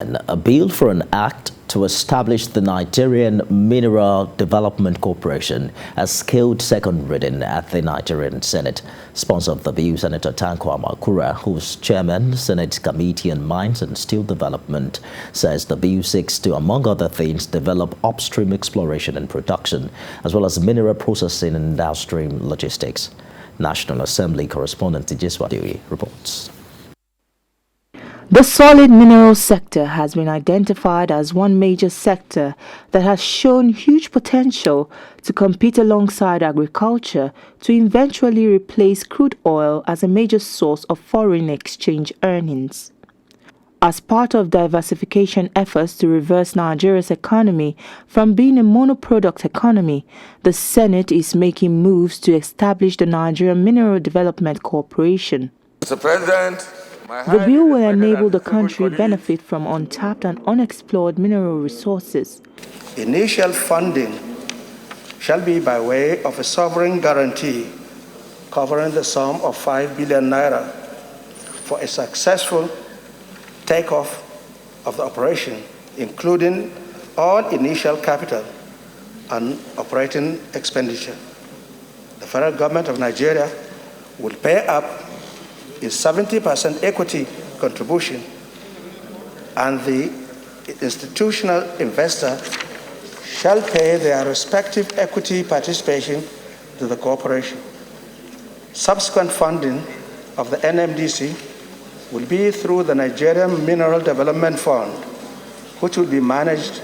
A bill for an act to establish the Nigerian Mineral Development Corporation has scaled second reading at the Nigerian Senate. Sponsor of the bill, Senator Tanko Amakura, who's chairman, Senate Committee on Mines and Steel Development, says the bill seeks to, among other things, develop upstream exploration and production, as well as mineral processing and downstream logistics. National Assembly correspondent ABDULLAHI reports. The solid mineral sector has been identified as one major sector that has shown huge potential to compete alongside agriculture to eventually replace crude oil as a major source of foreign exchange earnings. As part of diversification efforts to reverse Nigeria's economy from being a monoproduct economy, the Senate is making moves to establish the Nigerian Mineral Development Corporation. Mr. President, the bill will enable the country benefit from untapped and unexplored mineral resources. Initial funding shall be by way of a sovereign guarantee covering the sum of 5 billion naira for a successful takeoff of the operation, including all initial capital and operating expenditure. The federal government of Nigeria will pay up is 70% equity contribution, and the institutional investor shall pay their respective equity participation to the corporation. Subsequent funding of the NMDC will be through the Nigerian Mineral Development Fund, which will be managed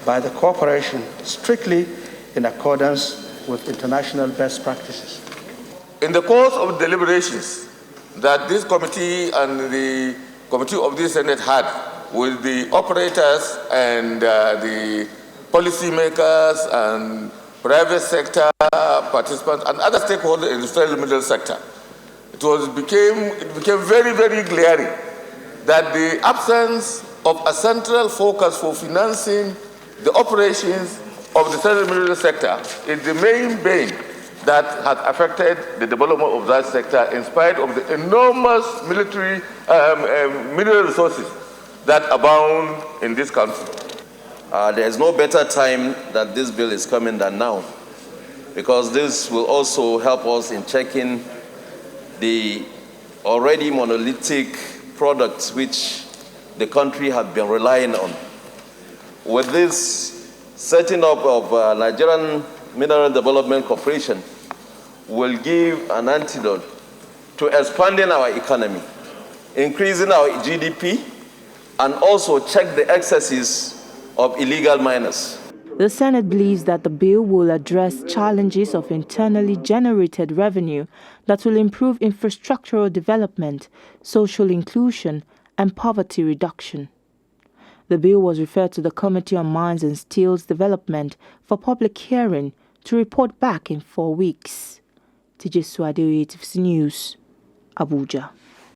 by the corporation strictly in accordance with international best practices. In the course of deliberations that this committee and the committee of the Senate had with the operators and the policymakers and private sector participants and other stakeholders in the industrial middle sector, it became very, very glaring that the absence of a central focus for financing the operations of the industrial middle sector is the main bane that has affected the development of that sector in spite of the enormous military mineral resources that abound in this country. There is no better time that this bill is coming than now, because this will also help us in checking the already monolithic products which the country has been relying on. With this setting up of Nigerian Mineral Development Corporation will give an antidote to expanding our economy, increasing our GDP, and also check the excesses of illegal miners. The Senate believes that the bill will address challenges of internally generated revenue that will improve infrastructural development, social inclusion, and poverty reduction. The bill was referred to the Committee on Mines and Steels Development for public hearing to report back in 4 weeks. ABDULLAHI News, Abuja.